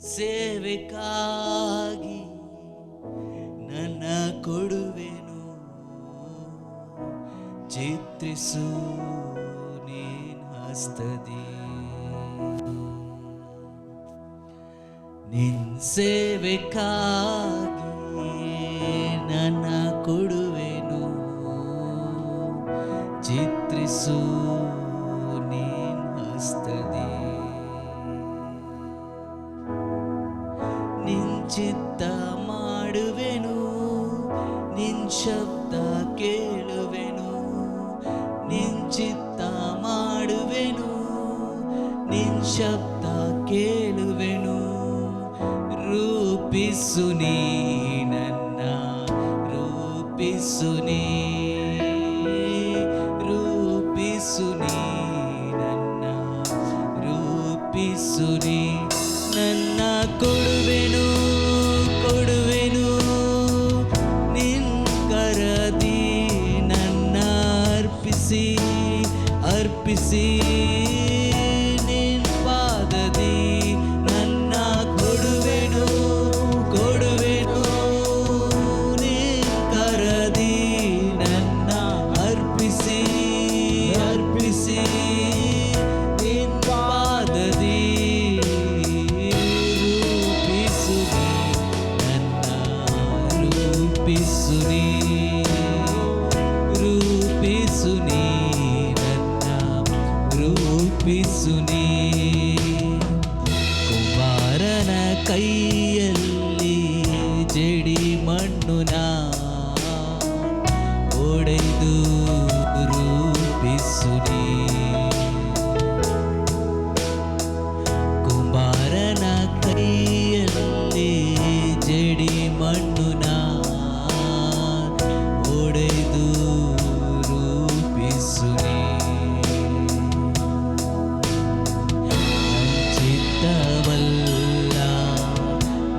ಸೇವೆಗಾಗಿ ನನ್ನ ಕೊಡುವೆನು, ಚಿತ್ರಿಸು ನೀನ್ ಹಸ್ತದಿ. ನಿನ್ ಸೇವೆಗಾಗಿ ನನ್ನ ಕೊಡುವೆನು, ಚಿತ್ರಿಸು ನೀನ್ ಹಸ್ತದಿ. ನಿನ್ ಚಿತ್ತ ಮಾಡುವೆನು, ನಿನ್ ಶಬ್ದ ಕೇಳುವೆನು. ನಿನ್ ಚಿತ್ತ ಮಾಡುವೆನು, ನಿನ್ ಶಬ್ದ ಕೇಳುವೆನು. ರೂಪಿಸು ನೀ ನನ್ನ, ರೂಪಿಸು ನೀ, ರೂಪಿಸು ನೀ ನನ್ನ, ರೂಪಿಸು ನೀ ನನ್ನ. ಕೊಡುವೆನು ಕೊಡುವೆನು ನಿನ್ ಕರದಿ, ನನ್ನ ಅರ್ಪಿಸಿ ಅರ್ಪಿಸಿ ನಿನ್ ಪಾದದಿ. ನನ್ನ ಕೊಡುವೆನು ಕೊಡುವೆನು ನಿನ್ ಕರದಿ, ನನ್ನ ಅರ್ಪಿಸಿ ಅರ್ಪಿಸಿ ನಿನ್ ಪಾದದಿ. ರೂಪಿಸು ನೀ ರೂಪಿಸು ನೀ ನನ್ನ, ರೂಪಿಸು ನೀ. ಕುಮಾರನ ಕೈಯಲ್ಲಿ ಜಡಿ ಮಣ್ಣು ನಾ ಒಡೆದು ರೂಪಿಸು ನೀ. ಕುಮಾರನ ಕೈಯಲ್ಲಿ ಜಡಿ ಮಣ್ಣು ನಾ ಒಡೆದು ರೂಪಿಸು ನೀ. ಚಿತ್ತವಲ್ಲ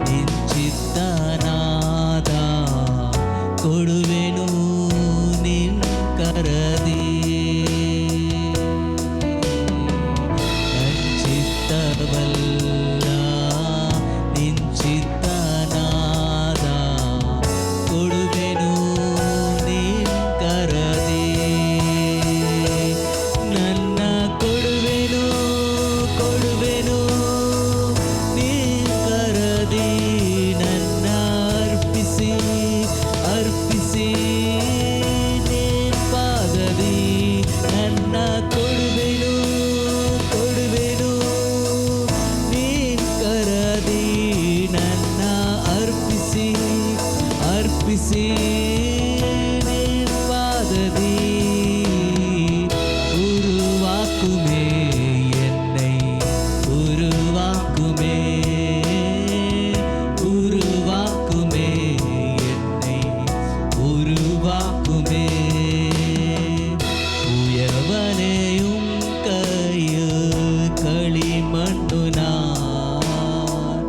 ನಿನ್ ಚಿತ್ತನಾದ, ಕೊಡುವೆನು ನಿನ್ ಕರದಿ. ಚಿತ್ತವಲ್ಲ ನಿನ್ ಚಿತ್ತನಾದ, ಕೊಡುವೆನು ನಿನ್ ಕರದಿ. ನನ್ನ ಕೊಡುವೆನು ಕೊಡುವೆನು ನಿನ್ ಕರದಿ, ನನ್ನ ಅರ್ಪಿಸಿ ಅರ್ಪಿಸಿ ನಿನ್ ಪಾದದಿ. ನನ್ನ ಕೊಡುವೆನು ಕೊಡುವೆನು ನಿನ್ ಕರದಿ, ನನ್ನ ಅರ್ಪಿಸಿ ಅರ್ಪಿಸಿ ನಿನ್ ಪಾದದಿ. உருவாக்குமே என்னை, உருவாக்குமே உருவாக்குமே என்னை, உருவாக்குமே. உயர்வனையும் கையில் களிமண்ணு நான்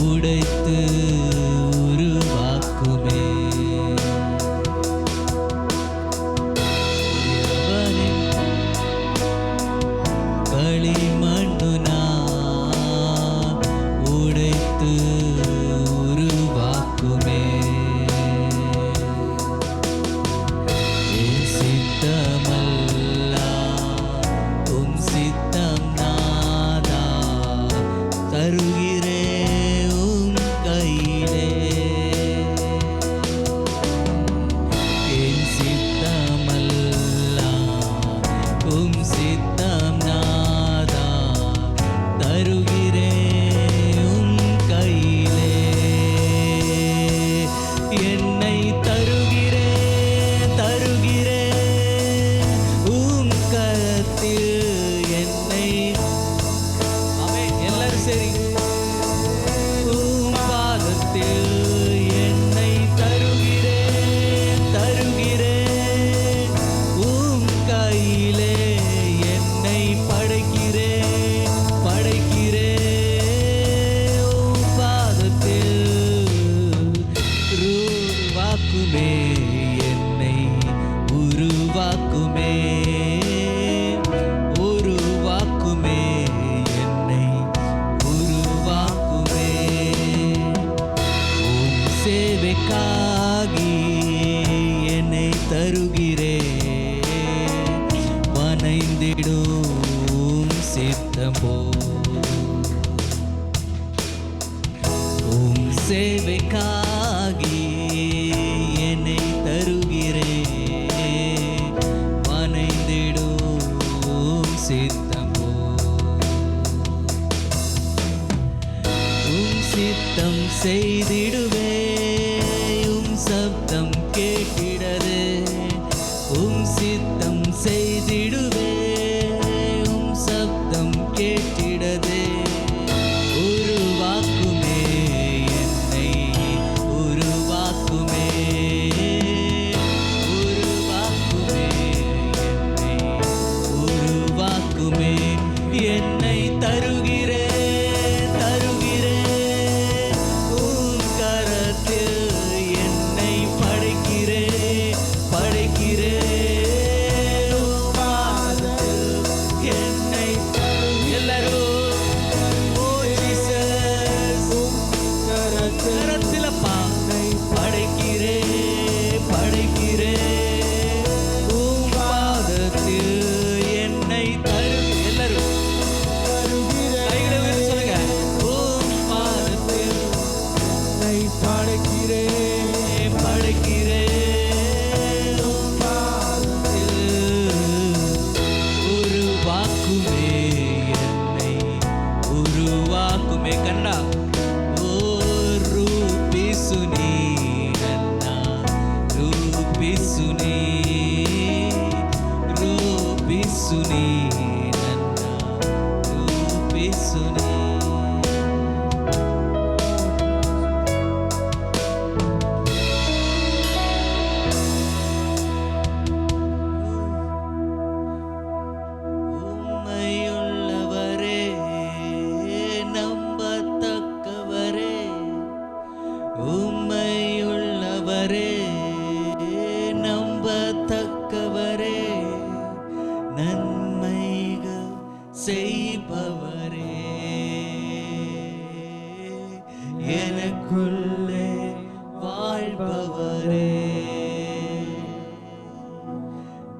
உடைத்து உருவாக்குமே. களிமண்ணு நான் உடைத்து உருவாக்குமே. என் சித்தமல்ல உம் சித்தம் நாதா, தருகிறே உம் கையிலே. என் சித்தமல்ல உம் சித்தம் நாதா, தருகிறே உம் கையிலே. என்னை தருகிறே தருகிறே உம் கரத்தில் என்னை. எல்லாரும் சரி. உம் பாதத்தில் என்னை தருகிறே தருகிறே உம் கையிலே. என்னை படைக்கிறே படைக்கிறே உம் பாதத்தில். உருவாக்குமே என்னை, உருவாக்குமே உருவாக்குமே என்னை, உருவாக்குமே. சேவைக்காகி என்னை தருகிறேன். வனைந்திடும் சித்தம் உம் சேவைக்காகி என்னை தருகிறேன். வனைந்திடும் சித்தம் உம் சித்தம் செய்திடுவே. உம் சப்தம் கேட்டிடவே. உம் சித்தம் செய்திடுவே. உம் சப்தம் கேட்டிடவே. உருவாக்குமே என்னை, உருவாக்குமே, உருவாக்குமே என்னை, உருவாக்குமே. என்னை தருகிறேன், தருகிறேன். உம் கரத்தில் என்னை படைக்கிறேன், படைக்கிறேன். உம் பாதத்தில் என்னை எல்லாரும் ஓ ஜீசஸ் கரத்தில் பானை படைக்கிறேன், படைக்கிறேன். உம் பாதத்தில் என்னை தரு எல்லாரும் கைகளை உயர்த்தி சொல்லுங்க. உம் பாதத்தில் என்னை படைக்கிறேன், படைக்கிறேன். உம் பாதத்தில் உருவாக்குமே என்னை, உருவாக்குமே. கண்ணா ஓ ரூபிசுனி நன்னா, ரூபிசுனி, ரூபிசுனி நன்னா, ரூபிசுனி. உம்மையுள்ளவரே, நம்பத்தக்கவரே. உம்மையுள்ளவரே, நம்பத்தக்கவரே. நன்மைகள் செய்பவரே. எனக்குள்ளே வாழ்பவரே.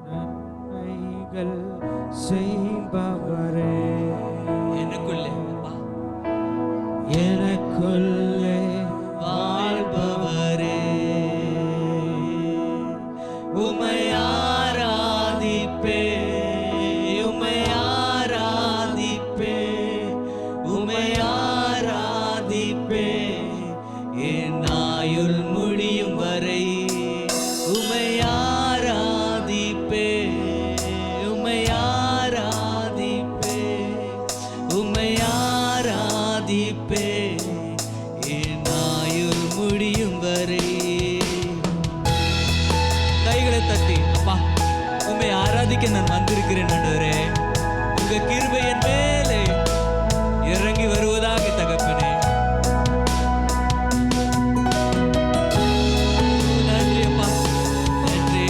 நன்மைகள் செய்பவரே. எனக்குள்ளே அப்பா, எனக்குள்ளே வாழ்பவரே. உம்மை ஆராதிப்பே, உம்மை ஆராதிப்பே, உம்மை ஆராதிப்பே. என் ஆயுள் முடியும் வரை உம்மை ஆராதிப்பே, உம்மை ஆராதிப்பே, உம்மை ஆராதிப்பே. என் ஆயுள் முடியும் வரை. கைகளை தட்டி அப்பா உம்மை ஆராதிக்க நான் வந்திருக்கிறேன் ஆண்டவரே. உங்க கிருபை என் மேலே இறங்கி வருவதாக தகப்பனே. நன்றி அப்பா, நன்றி.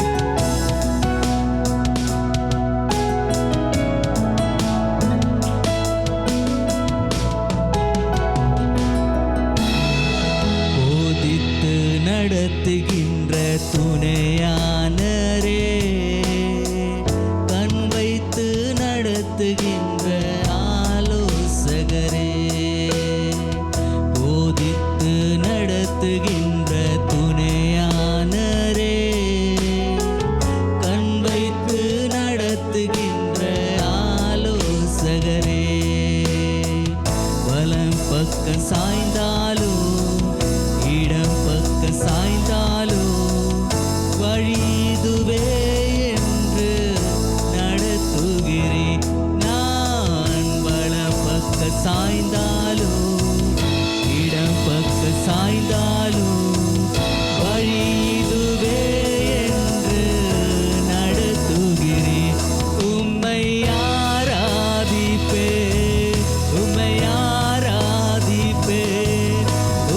போதித்து நடத்துகின்ற துணையானரே, கண் வைத்து நடத்துகின்ற ஆலோசகரே. போதித்து நடத்துகின்ற துணையானரே, கண் வைத்து நடத்துகின்ற ஆலோசகரே. வலம் பக்கம் சாய்ந்தாலோ, இடம் பக்கம் சாய்ந்தாலோ, வழிதுவே என்று நடத்துகிறேன். நான் வலம் பக்க சாய்ந்தாலோ, இடம் பக்க சாய்ந்தாலோ, வழிதுவே என்று நடத்துகிறேன். உம்மை ஆராதிப்பே, உம்மை ஆராதிப்பே,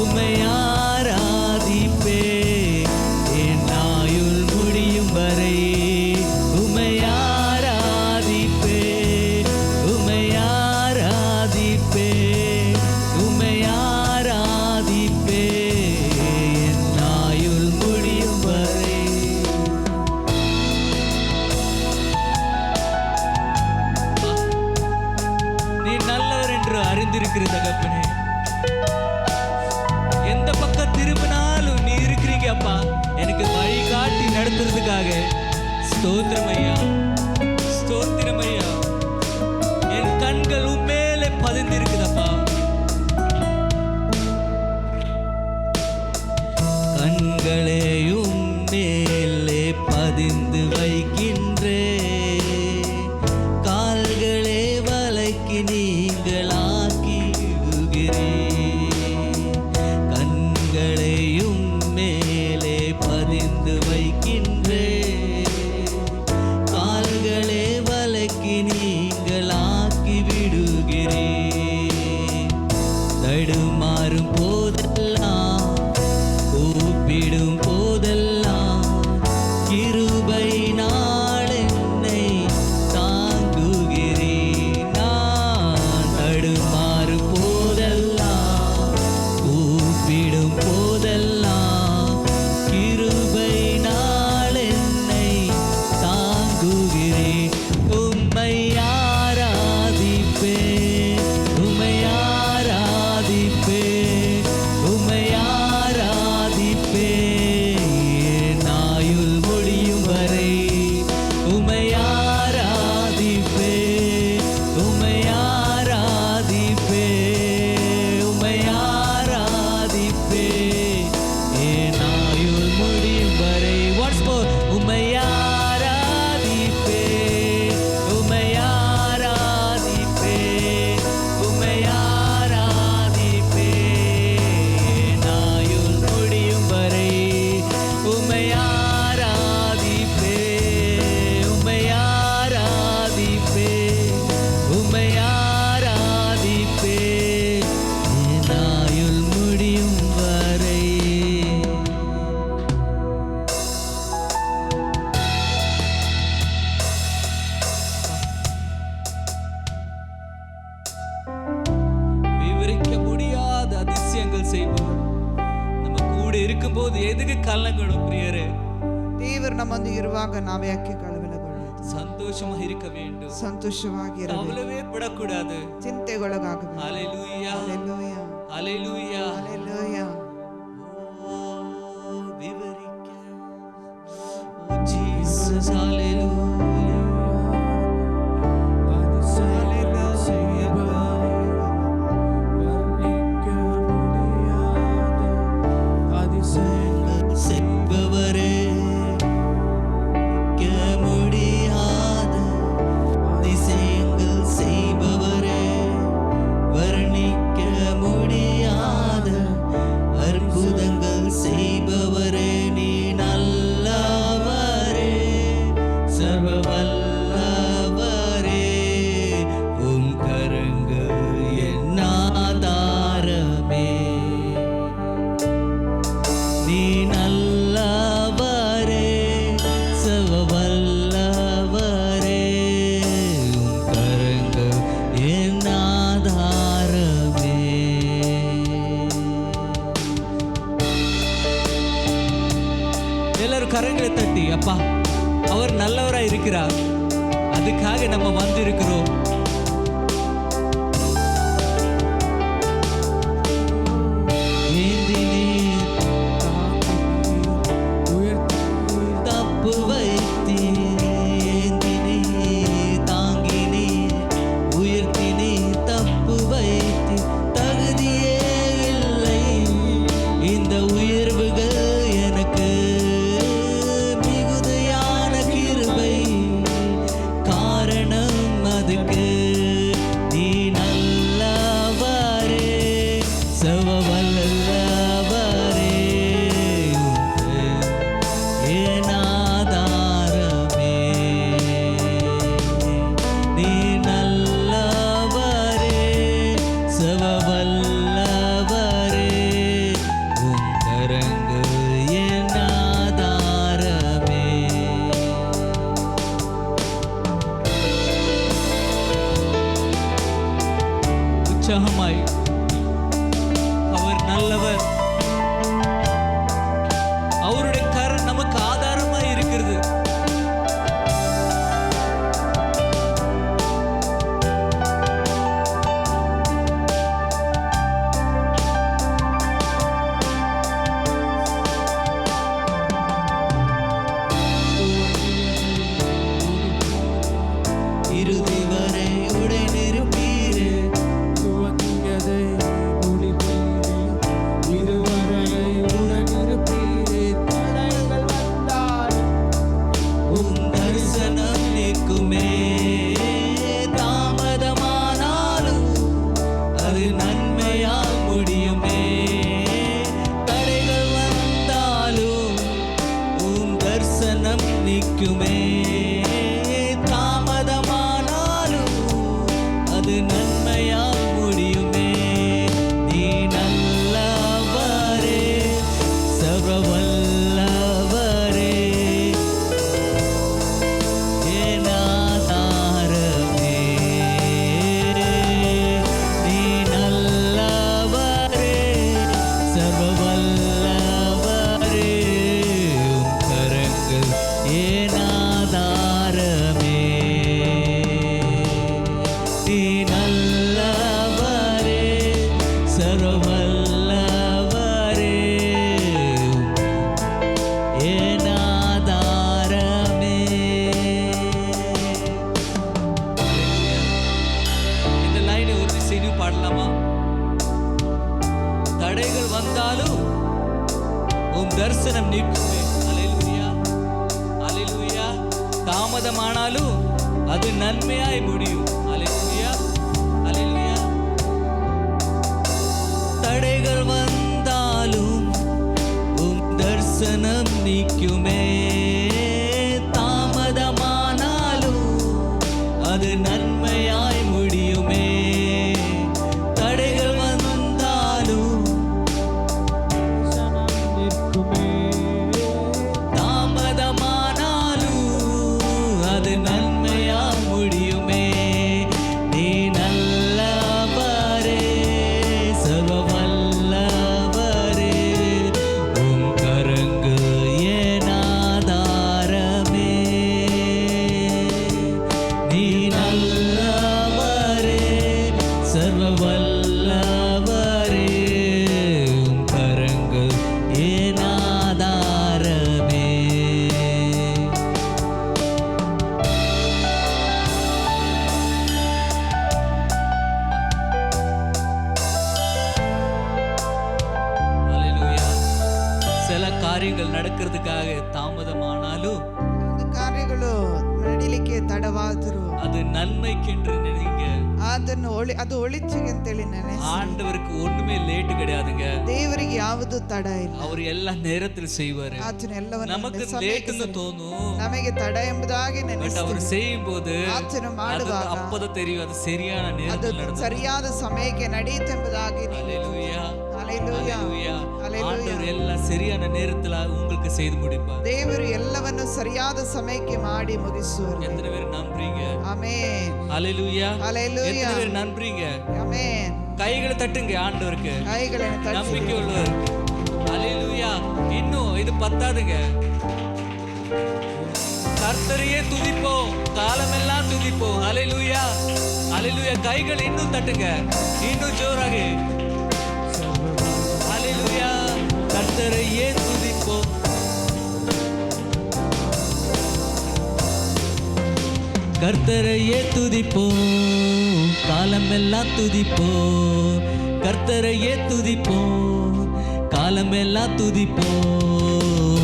உம்மை ஆராதிப்பே. என் ஆயுள் முடியும் வரை பண்றதுக்காக ஸ்தோத்திரம் ஐயா, ஸ்தோத்திரம் ஐயா. என் கண்கள் உண்மையிலே பதிந்திருக்குதப்பா. கண்களையும் மேலே பதிந்து வைக்கின்றே, கால்களே வலைக்கு நீங்களாக்கிடுகிறே. கண்களையும் மேலே பதிந்து வைக்கின்றே, கால்களே வலைக்கு நீங்களாக்கி விடுகிறே. தடுமாறும் போதெல்லாம், கூப்பிடும் போதெல்லாம், கிருபையினால் என்னை தாங்குகிறேன். நான் தடுமாறும் போதெல்லாம், கூப்பிடும் போதெல்லாம், கிருபையினால் என்னை தாங்குகிறேன். உம்மை ஆராதிப்பேன், உம்மை ஆராதிப்பேன், உம்மை ஆராதிப்பேன், ஆயுள் முடியும் வரை. உம்மை ஆராதிப்பேன், உம்மை ஆராதிப்பேன், உம்மை ஆராதிப்பேன், என் ஆயுள் முடியும் வரை. Once more. உம்மை ஆராதிப்பேன், உம்மை ஆராதிப்பேன், உம்மை ஆராதிப்பேன், ஆயுள் முடியும் வரை. உம்மை ஆராதிப்பேன், உம்மை ஆராதிப்பேன், உம்மை ஆராதிப்பேன், என் ஆயுள் முடியும் வரை. விவரிக்க முடியாத அதிசயங்கள் செய்வோம். நம்ம கூட இருக்கும்போது எதுக்கு கலங்கணும் பிரியரே? ದೇವರು ನಮ್ಮೊಂದಿಗೆ ಇರುವಾಗ ನಾವು ಯಾಕೆ ಕಳವಳಗೊಳ್ಳುವುದು? சந்தோஷமா இருக்க வேண்டும், ಸಂತೋಷವಾಗಿರಬೇಕು, கவலையே படக்கூடாது. ಚಿಂತೆಗೊಳಗಾಗಬೇಕು. ஹalleluya, ಹಲ್ಲೆಲೂಯಾ, ஹalleluya. ಹಲ್ಲೆಲೂಯಾ. ஓ விவரிக்க, ஓ ஜீசஸ், ஹalleluya. செய்பவரே, முடியாத அதிசயங்கள் செய்பவரே, வர்ணிக்க முடியாத அற்புதங்கள் செய்பவரே, நீ நல்லவரே, சர்வ வல்லவரே, உம் கரங்கள் என் ஆதாரமே. நீ நல்லவரே, சர்வ வல்லவரே, உம் கரங்கள் என் ஆதாரமே. எல்லாரும் கரங்களை தட்டி, அப்பா அவர் நல்லவராய் இருக்கிறார், அதுக்காக நம்ம வந்திருக்கிறோம். தப்பு வைத்தீர், ஏந்தினீர், தாங்கினீர், உயர்த்தினீர், தப்பு வைத்தீர், தகுதியே இல்லை இந்த உயர்வுகள் எனக்கு, மிகுதியான கிருபை காரணம் அதுக்கு. நீ நல்லவரே, சர்வ வல்லவரே, என் ஆதாரமே. நீ நல்லவரே, சர்வ வல்லவரே, உம் கரங்கள் என் ஆதாரமே. உற்சாகமாய், அவர் நல்லவர், அவருடைய கரம் நமக்கு ஆதாரமாய் இருக்கிறது. நிற்குமே. தாமதமானாலும் அது நன்மையாய் முடியுமே. நீ நல்லவரே, சர்வ வல்லவரே, என் ஆதாரமே. நீ நல்லவரே, சர்வ வல்லவரே, உம் கரங்கள் என் ஆதாரமே. நீ நல்லவரே, சர்வ வல்லவரே, என் ஆதாரமே. இந்த லைனை ஒரு திசையிலும் பாடலாமா? தடைகள் வந்தாலும் உம் தரிசனம் நிற்குமே. அல்லேலூயா, அல்லேலூயா. தாமதமானாலும் அது நன்மையாய் முடியும். அல்லேலூயா, அல்லேலூயா. தடைகள் வந்தாலும் உம் தரிசனம் நிற்குமே. தாமதமானாலும் அது நன்மையாய் முடியுமே. தடைகள் வந்தாலும் தாமதமானாலும் அது நன்மையா முடியுமே. நீ நல்லவரே, சர்வ வல்லவரே, உம் கரங்கள் என் ஆதாரமே. நீ நல்லவரே, சர்வ வல்லவரே, உம் கரங்கள் என் ஆதாரமே. அல்லேலூயா. சில காரியங்கள் நடக்கிறதுக்காக தாமதமானாலும் ಒಂದು ಕಾರ್ಯಗಳು ನಡೀಲಿಕ್ಕೆ ತಡವಾದರೂ அது நன்மைக்கென்று நினைங்க. ಅದು ಒಳಿತಿಗೆ ಅಂತೇಳಿ ನೆನೆಸಿ. ஆண்டவருக்கு ஒண்ணுமே லேட் கிடையாதுங்க. ದೇವರಿಗೆ ಯಾವುದು ತಡ ಇಲ್ಲ. அவர் எல்லா நேரத்தில் செய்வாரு. ಆತನ ಎಲ್ಲವನ್ನು நமக்கு ಸಮಯಕ್ಕೆ லேட்னு தோணும். ನಮಗೆ ತಡ ಎಂಬುದಾಗಿ பட் அவர் ನೆನೆಸ್ತೀವಿ. செய்யும் போது ಆತನ அது ಮಾಡುವಾಗ அப்பதான் தெரியும் அது சரியான ಅದು நேரத்தில் நடந்தது. ಸರಿಯಾದ ಸಮಯಕ್ಕೆ ನಡೆಯುತ್ತೆಂಬುದಾಗಿ அல்லேலூயா, ಹಲ್ಲೆಲೂಯಾ, அல்லேலூயா. ஹல்லேலூயா. ஆண்டவர் எல்லாம் சரியான நேரத்துல உங்களுக்கு செய்து முடிப்பார். ದೇವರು ಎಲ್ಲವನ್ನು ಸರಿಯಾದ ಸಮಯಕ್ಕೆ ಮಾಡಿ ಮುಗಿಸುವರು. எத்தனை பேர் நம்புறீங்க? ಆಮೆನ್, அல்லேலூயா. ஹல்லேலூயா, எத்தனை பேர் நம்புறீங்க? ಆಮೆನ್. கைகளை தட்டுங்க ஆண்டவருக்கு. ಕೈಗಳನ್ನು ತಟ್ಟಿ நம்பிக்கை உள்ளவர். அல்லேலூயா. இன்னும் இது பத்தாதுங்க. கர்த்தரையே துதிப்போம், காலமெல்லாம் துதிப்போம். அல்லேலூயா, அல்லேலூயா. கைகள் இன்னும் தட்டுங்க, இன்னும் ஜோராக. அல்லேலூயா. கர்த்தரையே துதிப்போம். கர்த்தரையே துதிப்போம், காலமெல்லாம் துதிப்போம். கர்த்தரையே துதிப்போம், காலமெல்லாம் துதிப்போம்.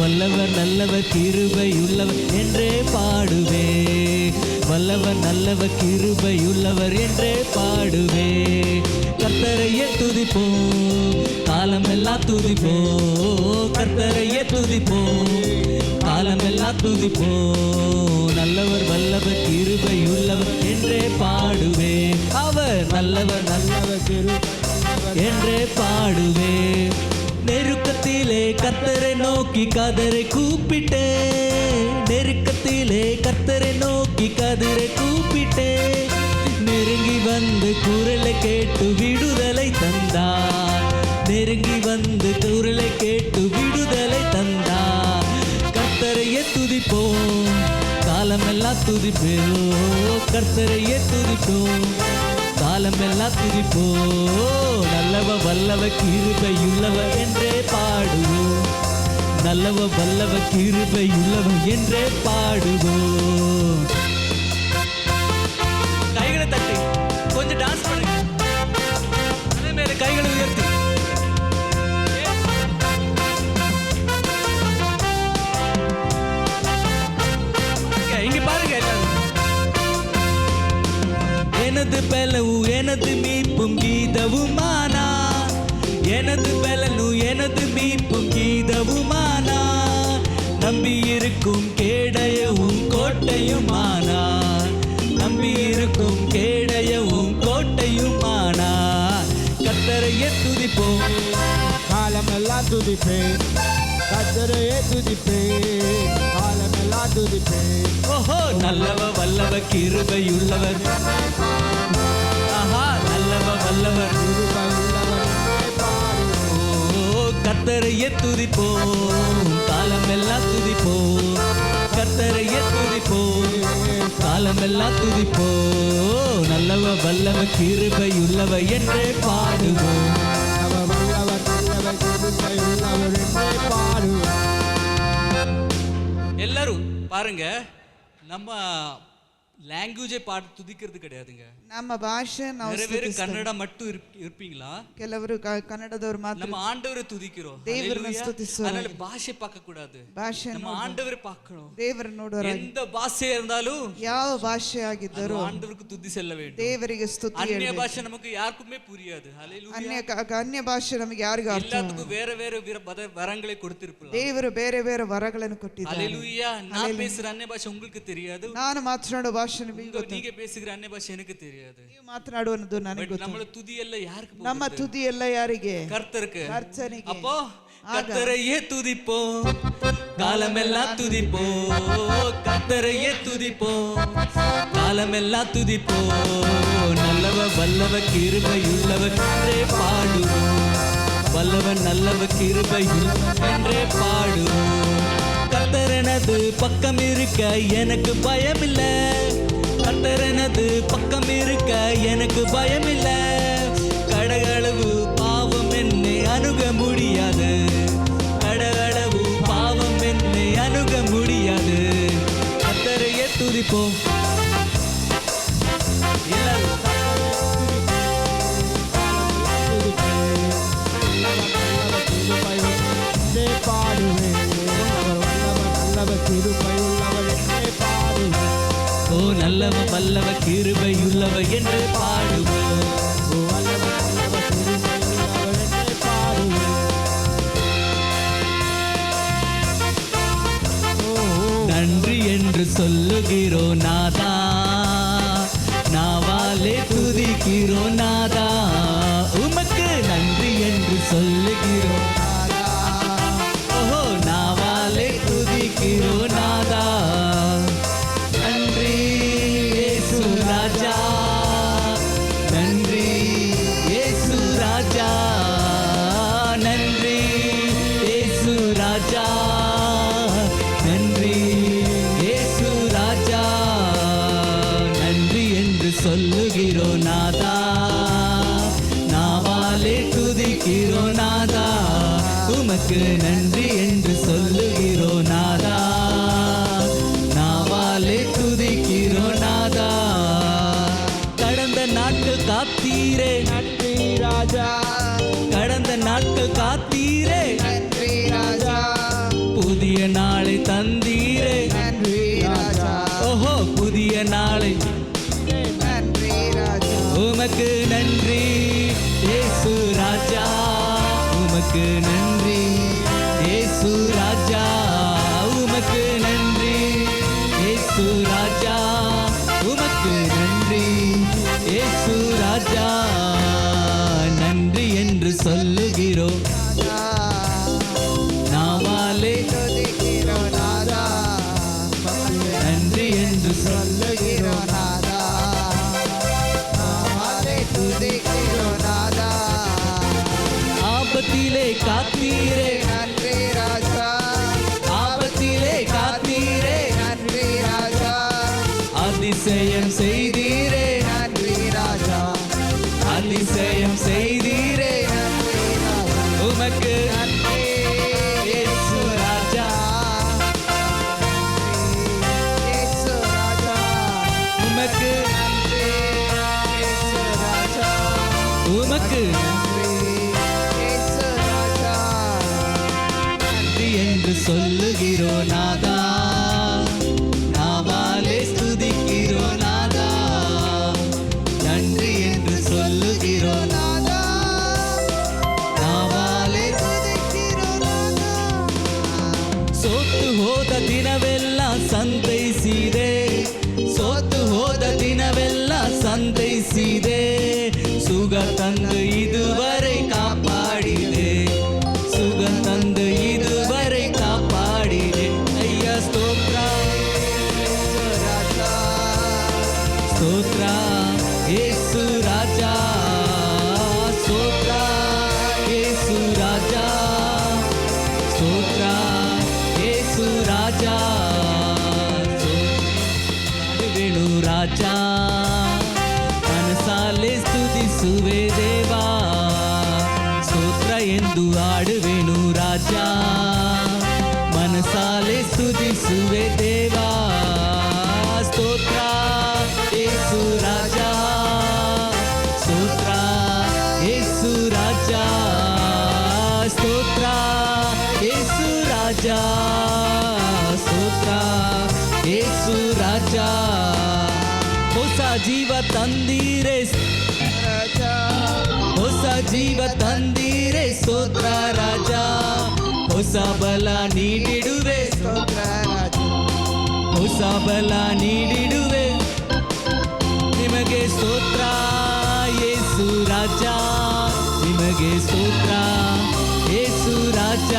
வல்லவர் நல்லவர் கிருபை உள்ளவர் என்றே பாடுவே. வல்லவர் நல்லவர் கிருபை உள்ளவர் என்றே பாடுவே. கர்த்தரையே துதிப்போம், காலமெல்லாம் துதிப்போம். கர்த்தரையே துதிப்போம், காலமெல்லாம் துதிப்போம். நல்லவர் வல்லவர் கிருபை உள்ளவர் என்றே பாடுவே. அவர் நல்லவர் நல்லவர் கிருபை என்றே பாடுவே. நெருக்கத்திலே கர்த்தரை நோக்கி கதரை கூப்பிட்டே. நெருக்கத்திலே கர்த்தரை நோக்கி கதரை கூப்பிட்டே. நெருங்கி வந்து குரலை கேட்டு விடுதலை தந்தார். நெருங்கி வந்து குரலை கேட்டு விடுதலை தந்தார். கர்த்தரையே துதிப்போம், காலமெல்லாம் துதிப்போம். கர்த்தரையே துதிப்போம், காலமெல்லாம் துதிப்போம். நல்லவ வல்லவ கிருபையுள்ளவ என்றே பாடுவோம். நல்லவ வல்லவ கிருபையுள்ளவ என்றே பாடுவோம். கைகளை தட்டி கொஞ்சம் டான்ஸ் பண்ணுங்க. அதே மேல கைகளை உயர்த்தி. இங்க பாருங்க எல்லாரும். எனது பலவு எனது மீட்பும் கீதவுமானா. எனது பலனு எனது மீட்பும் கீதவுமானா. நம்பி இருக்கும் கேடயவும் கோட்டையுமானார், நம்பி இருக்கும் கேடயமும் கோட்டையுமானார். கர்த்தரையே துதிப்போம், காலமெல்லாம் துதிப்பேன், கர்த்தரையே துதிப்பேன், காலமெல்லாம் துதிப்பேன். ஓஹோ நல்லவ வல்லவ கிருபையுள்ளவர், ஆஹா நல்லவ வல்லவர், கிருபையுள்ளவர் என்னை பாடுவேன். ஓ கர்த்தரையே துதிப்போம், காலமெல்லாம் துதிப்போம், கர்த்தரையே துதிப்போம், காலமெல்லாம் துதிப்போம். நல்லவ வல்லவ கிருபையுள்ளவ என்றே பாடுவோம். அவர் வல்லவர், நல்லவர், கிருபையுள்ளவர் என்னை பாடுவேன். எல்லாரும் பாருங்க, நம்ம ಲ್ಯಾಂಗ್ವೇಜೇ ಪಾಠ ತುದಿಕ್ಕಿರೋದು கிடையாதுங்க. ನಮ್ಮ ಭಾಷೆ ನಾವು நிறைய பேர் ಕನ್ನಡ மட்டும் இருப்பீங்களா? ಕೆಲವರು ಕನ್ನಡದವರು ಮಾತ್ರ நம்ம ஆண்டவரை துதிக்கிறோம், ದೇವರನ್ನ ಸ್ತುತಿಸೋರು. அதனால பாஷை பார்க்க கூடாது, ಭಾಷೆ நம்ம ஆண்டவரை பார்க்கணும். ದೇವರ ನೋಡೋರು, எந்த பாஷை இருந்தாலும் ಯಾವ ಭಾಷೆ ಆಗಿದ್ದರೂ ஆண்டவருக்கு துதி செல்ல வேண்டும். ದೇವರಿಗೆ ಸ್ತುತಿ அந்நிய ಹೇಳಬೇಕು. ಭಾಷೆ நமக்கு யாருக்குமே புரியாது. ஹalleluya. ಅನ್ಯ ಭಾಷೆ ನಮಗೆ ಯಾರಿಗೂ ಅರ್ಥ எல்லாத்துக்கும் வேற வேற வரங்களை கொடுத்திருப்பார். ದೇವರು ಬೇರೆ ಬೇರೆ ವರಗಳನ್ನು ಕೊಟ್ಟಿದ್ದಾರೆ. ஹalleluya. நான் பேசுற அந்நிய பாஷை உங்களுக்கு தெரியாது, ನಾನು ಮಾತನಾಡೋ ಭಾಷೆ ನಿಮಗೆ ಗೊತ್ತು, நீங்க பேசுகிற அந்நிய பாஷை எனக்கு தெரியாது. ನೀವು ಮಾತನಾಡುವುದು ನನಗೆ ಗೊತ್ತು. நம்மள துதி எல்லாம் யாருக்கு? ನಮ್ಮ ತುದಿ ಎಲ್ಲ ಯಾರಿಗೆ? கர்த்தருக்கு. ಕರ್ತನಿಗೆ. அப்போ கர்த்தரையே துதிப்போம், காலமெல்லாம் துதிப்போம், கர்த்தரையே துதிப்போம், காலமெல்லாம் துதிப்போம். நல்லவ வல்லவ கிருபையுள்ளவர் என்றே பாடுவோம், வல்லவன் நல்லவ கிருபையுள் என்றே பாடுவோம். கர்த்தரனது பக்கம் இருக்க எனக்கு பயமில்ல, கர்த்தரனது பக்கம் இருக்க எனக்கு பயமில்ல. கடகளவு பாவம் என்னை அணுக முடியாது, கடகளவு பாவம் என்னை அணுக முடியாது. கர்த்தரையே துதிப்போம் எல்லாரும். ஓ நல்லவ வல்லவ கிருபையுள்ளவ என்று பாடுவோம். நன்றி என்று சொல்லுகிறோ நாதா, நாவாலே துதிக்கிறோ நாதா, உமக்கு நன்றி என்று சொல்லுகிறோ நாதா, ஓஹோ நாவாலே துதிக்கிறோ நாதா. நன்றி இயேசு ராஜா, நன்றி இயேசு ராஜா, நன்றி இயேசு ராஜா, நன்றி இயேசு ராஜா. நன்றி என்று சொல்லுகிறோ நாதா, நாவாலே துதிக்கிறோ நாதா, உமக்கு நன்றி என்று சொல்லுகிறோ நாதா, நாவாலே துதிக்கிறோ நாதா. கடந்த நாட்கள் காத்தீரே நன்றி ராஜா, கடந்த நாட்கள் காத்தீரே, நன்றி ராஜா, புதிய நாளை தந்தீரே, நன்றி ராஜா, ஓஹோ புதிய நாளை, நன்றி ராஜா, உமக்கு நன்றி இயேசு ராஜா, உமக்கு நன்றி இயேசு ராஜா, உமக்கு நன்றி இயேசு ராஜா, உமக்கு நன்றி இயேசு ராஜா. நன்றி என்று சொல்லுகிறோம் நாவாலே, துதிக்கிறோ நாதா, நன்றி என்று சொல்லுகிறோ நாதா, நாவாலே துதிக்கிறோ நாதா. ஆபத்திலே காத்தீரே, நன்றி ராஜா, ஆபத்திலே காத்தீரே, நன்றி ராஜா, அதிசயம் செய்தீரே, நன்றி ராஜா, அதிசயம் செய்தீரே, நன்றி ராஜா, உமக்கு நன்றி இயேசு ராஜா, இயேசு ராஜா, உமக்கு நன்றி இயேசு ராஜா, உமக்கு நன்றி இயேசு ராஜா. நன்றி என்று சொல்லுகிறோ நாதா, நாவாலே ஸ்துதிக்கிறோ நாதா, நன்றி என்று சொல்லுகிறோ நாதா, நாவாலே துதிக்கிறோ நாதா. ಸೋತು ಹೋದ ಹೋದ ದಿನವೆಲ್ಲ ಸಂತೈಸಿದೆ, ಸೋತು ಹೋದ ದಿನವೆಲ್ಲ ಸಂತೈಸಿದೆ, ಸುಗ ತಂದು ಇದುವರೆ ಕಾಪಾಡಿದೆ, ಸುಗ ತಂದು ಇದುವರೆ ಕಾಪಾಡಿದೆ. ಅಯ್ಯ ಸ್ತೋತ್ರ ಸ್ತೋತ್ರ ಯೇಸು ರಾಜ, ಸ್ತೋತ್ರ ಯೇಸು ರಾಜ, ಸ್ತೋತ್ರ ಯೇಸು ರಾಜ, ವೇಣು ರಾಜ, ಮನಸಾಲೆ ಸ್ತುತಿಸುವೆ ದೇವಾ, ಸ್ತೋತ್ರ ಎಂದು ಆಡುವೆನು ರಾಜ, ಮನಸಾಲೆ ಸ್ತುತಿಸುವೆ ದೇವಾ, ಸ್ತೋತ್ರ ಯೇಸು ರಾಜ, ಸ್ತೋತ್ರ ಯೇಸು ರಾಜ, ಸ್ತೋತ್ರ ಯೇಸು ರಾಜ, ಸ್ತೋತ್ರ ಯೇಸು ರಾಜ. ಹೊಸ ಜೀವ ತಂದೀರೆ, ಹೊಸ ಜೀವ ತಂದೀರೆ ಸ್ತೋತ್ರ ರಾಜ, ಹೊಸ ಬಲ ನೀಡಿಡುವೆ, ಹೊಸ ಬಲ ನೀಡಿಡುವೆ ನಿಮಗೆ ಸ್ತೋತ್ರ ಯೇಸು ರಾಜ, ನಿಮಗೆ ಸ್ತೋತ್ರ ಯೇಸು ರಾಜ,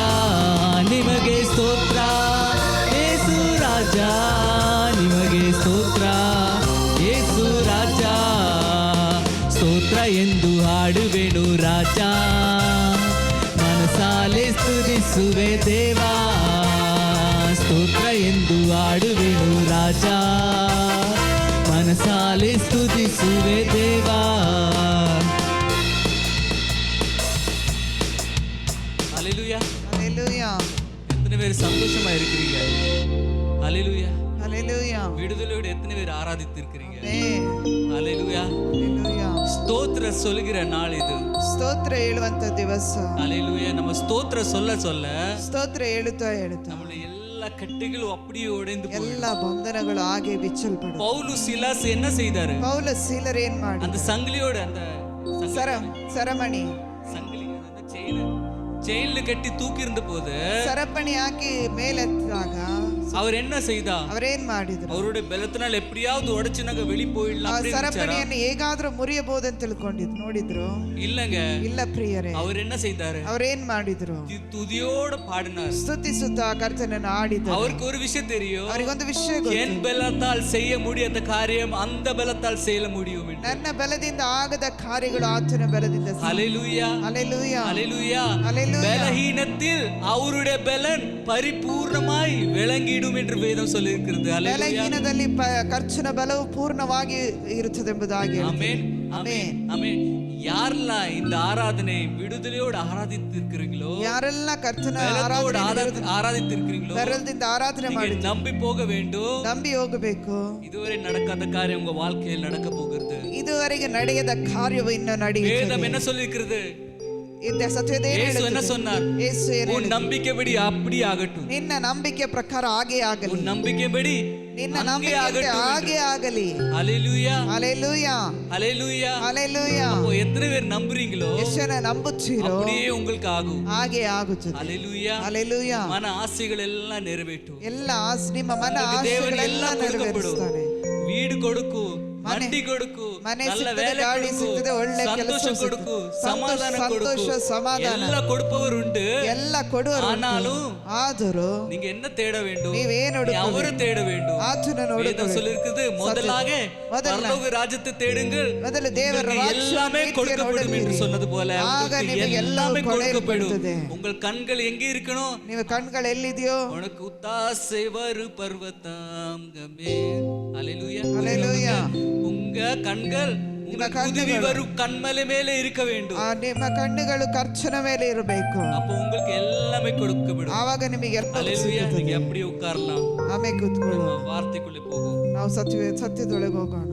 ನಿಮಗೆ ಸ್ತೋತ್ರ ಯೇಸು ರಾಜ, ನಿಮಗೆ ಸ್ತೋತ್ರ ಯೇಸು ರಾಜ, ಸ್ತೋತ್ರ ಎಂದು ಹಾಡುವೆನು ರಾಜ, ಮನಸಾಲೆ ಸ್ತುತಿಸುವೆ ದೇವಾ, ಸ್ತೋತ್ರ ಎಂದು ಹಾಡುವೆನು ರಾಜ, மனசாலே ஸ்துதிசுவே தேவா. ஹalleluya ஹalleluya. எத்தனை பேர் சந்தோஷமா இருக்கிறீங்க? ஹalleluya ஹalleluya. விடுதலையோடு எத்தனை பேர் ஆராதித்து இருக்கிறீங்க? ஆமென். ஹalleluya ஹalleluya. ஸ்தோத்திர சொல்லுகிற நாள் இது. ಸ್ತೋತ್ರ ಹೇಳುವಂತ ದಿವಸ. ஹalleluya. நம்ம ஸ்தோத்திர சொல்ல சொல்ல ಸ್ತೋತ್ರ ಹೇಳುತ್ತಾ நம்மளுடைய எல்லா கட்டுகளும் அப்படியே உடைந்து போகும். ಎಲ್ಲ ಬಂಧನಗಳು ಹಾಗೆ ಬಿಚ್ಚಲ್ಪಡುತ್ತವೆ. பவுல் சீலாஸ் என்ன செய்தாரு? ಪೌಲ ಸೀಲರ್ ಏನ್ ಮಾಡಿ அந்த சங்கிலியோட அந்த ಸರಮಣಿ சங்கிலி அந்த செயின்ல கட்டி தூக்கி இருந்த போது ಸರಪಣಿ ಹಾಕಿ ಮೇಲೆತ್ತಿದಾಗ அவர் என்ன செய்தா? ಅವರೇನ್ ಮಾಡಿದ್ರು? அவருடைய பலத்தினால் எப்படியாவது உடைச்சு நாங்க வெளி போயிடலாம் ಆ அப்படின்னு ಸರಪಣಿಯನ್ನು ಹೇಗಾದ್ರೂ ಮುರಿಯಬಹುದಂತ ತಿಳ್ಕೊಂಡಿದ್ರು. ನೋಡಿದ್ರು? இல்லங்க. ಇಲ್ಲ ಪ್ರಿಯರೇ. அவர் என்ன செய்தாரு? ಅವರೇನ್ ಮಾಡಿದ್ರು? துதியோட பாடினார், ಸ್ತುತಿಸುತ್ತಾ ಕರ್ತನನ್ನು ಆಡಿದರು. அவருக்கு ஒரு விஷயம் தெரியும், ಅವರಿಗೊಂದು ವಿಷಯ ಗೊತ್ತು. என் பலத்தால் செய்ய முடியாத காரியம் அந்த பலத்தால் செய்ய முடியும் என்று. ನನ್ನ ಬಲದಿಂದ ಆಗದ ಕಾರ್ಯಗಳು ಆತನ ಬಲದಿಂದ. ஹalleluya ஹalleluya. ஹalleluya. ஹalleluya. பலஹீனத்தில் அவருடைய பலன் பரிபூர்ணமாய் விளங்கிடும் என்று வேதம் சொல்லியிருக்கிறது. ஹalleluya. ಬಲಹೀನದಲ್ಲಿ ಕರ್ತನ ಬಲವು ಪೂರ್ಣವಾಗಿ ಇರುತ್ತದೆ ಎಂಬುದಾಗಿ. ஆமென் ஆமென் ஆமென். யாரெல்லாம் இந்த ஆராதனை விடுதலையோடு ஆராதித்து இருக்கிறீங்களோ, ಯಾರೆಲ್ಲ ಕರ್ತನ ஆராதித்து இருக்கிறீங்களோ, ಬಲದಿಂದ ಆರಾಧನೆ ಮಾಡಿ நம்பி போக வேண்டும். ನಂಬಿ ಹೋಗಬೇಕು. இதுவரை நடக்காத காரியம் உங்க வாழ்க்கையில் நடக்க போகிறது. ಇದುವರೆಗೆ ನಡೆಯದ ಕಾರ್ಯವು ಇನ್ನು ನಡೆಯುತ್ತದೆ. வேதம் என்ன சொல்லியிருக்கிறது? இந்த ಸತ್ಯದೇ ಯೇಸು என்ன சொன்னார்? ಯೇಸು ಏನು உன் நம்பிக்கைப்படி அப்படி ஆகட்டும். ನಿನ್ನ ನಂಬಿಕೆ ಪ್ರಕಾರ ಹಾಗೆ ಆಗಲಿ. உன் நம்பிக்கைப்படி ನಿನ್ನ ನಂಬಿಕೆ ಹಾಗೆ ಆಗಲಿ. ஹalleluya ஹalleluya. ஹalleluya ஹalleluya. அப்போ எத்தனை பேர் நம்புறீங்களோ ಎಷ್ಟು ಜನ ನಂಬುತ್ತೀರೋ அப்படியே உங்களுக்கு ஆகும். ಹಾಗೆ ಆಗುತ್ತದೆ. ஹalleluya ஹalleluya. மன ஆசைகள் எல்லாம் நிறைவேற்றும். ಎಲ್ಲ ನಿಮ್ಮ ಮನ தேவன் ಆಸೆಗಳೆಲ್ಲ எல்லாம் ನೆರವೇರಿಸ್ತಾನೆ. வீடு கொடுக்கும், வண்டி கொடுக்கும், ಮನೆ நல்ல ಸಿಗ್ತದೆ, வேலை ಗಾಡಿ ಸಿಗ್ತದೆ, கொடுக்கும், ಒಳ್ಳೆ ಕೆಲಸ சந்தோஷம் கொடுக்கும், சமாதானம் ಸಂತೋಷ கொடுக்கும், ಸಮಾಧಾನ எல்லாம் கொடுப்பவர் உண்டு. ಎಲ್ಲ ಕೊಡುವರು. ஆனாலும் ಆದರೂ நீங்க என்ன தேட வேண்டும்? ನೀವೇನು அவரை தேட வேண்டும். ಆತನ வேதம் சொல்லிருக்குது, முதலாக பரலோக ராஜ்யத்தை தேடுங்கள், ಮೊದಲು ದೇವರ உங்களுக்கு எல்லாமே கொடுக்கப்படும் என்று சொன்னது போல ಆಗ உங்களுக்கு ನಿಮಗೆ எல்லாமே கொடுக்கப்படும். ಕೊಡಲ್ಪಡುತ್ತದೆ. உங்கள் கண்கள் எங்க இருக்கணும்? ನಿಮ್ಮ ಕಣ್ಗಳು ಎಲ್ಲಿದೆಯೋ உனக்கு உத்தாசை வரு பர்வதாங்கமே. ஹalleluya ஹalleluya. உங்க கண்கள் உதிரி வரும் கண்மலை மேலே இருக்க வேண்டும். ನಿಮ್ಮ ಕಣ್ಣುಗಳು ಕರ್ತನ ಮೇಲೆ ಇರಬೇಕು. அப்போ உங்களுக்கு எல்லாமே கொடுக்கப்படும். ಆವಾಗ ನಿಮಗೆ ಎಲ್ಲ ஹalleluya. நீங்க அப்படியே உட்காரலாம். ಆಮೇಲೆ ಕೂತ್ಕೊಳ್ಳೋಣ. வார்த்தைக்குள்ளே போகும். ನಾವು ಸತ್ಯದೊಳಗೆ ಹೋಗೋಣ.